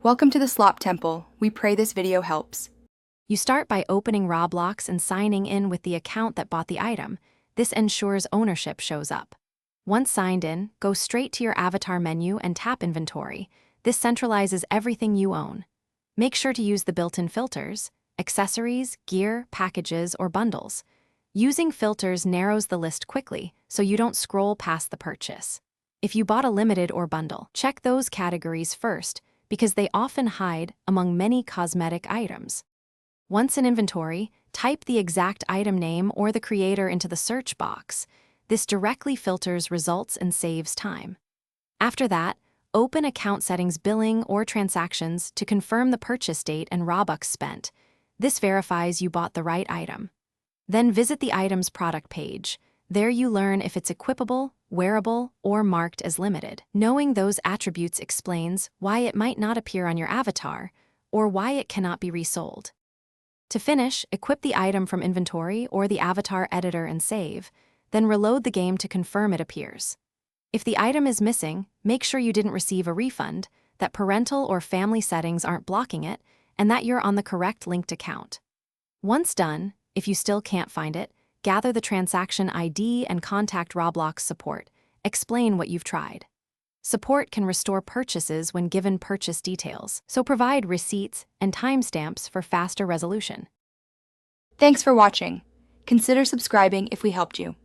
Welcome to the Slop Temple. We pray this video helps. You start by opening Roblox and signing in with the account that bought the item. This ensures ownership shows up. Once signed in, go straight to your avatar menu and tap Inventory. This centralizes everything you own. Make sure to use the built-in filters, accessories, gear, packages, or bundles. Using filters narrows the list quickly, so you don't scroll past the purchase. If you bought a limited or bundle, check those categories first, because they often hide among many cosmetic items. Once in inventory, type the exact item name or the creator into the search box. This directly filters results and saves time. After that, open account settings, billing, or transactions to confirm the purchase date and Robux spent. This verifies you bought the right item. Then visit the item's product page. There you learn if it's equipable, wearable, or marked as limited. Knowing those attributes explains why it might not appear on your avatar, or why it cannot be resold. To finish, equip the item from inventory or the avatar editor and save, then reload the game to confirm it appears. If the item is missing, make sure you didn't receive a refund, that parental or family settings aren't blocking it, and that you're on the correct linked account. Once done, if you still can't find it, gather the transaction ID and contact Roblox support. Explain what you've tried. Support can restore purchases when given purchase details, so provide receipts and timestamps for faster resolution. Thanks for watching. Consider subscribing if we helped you.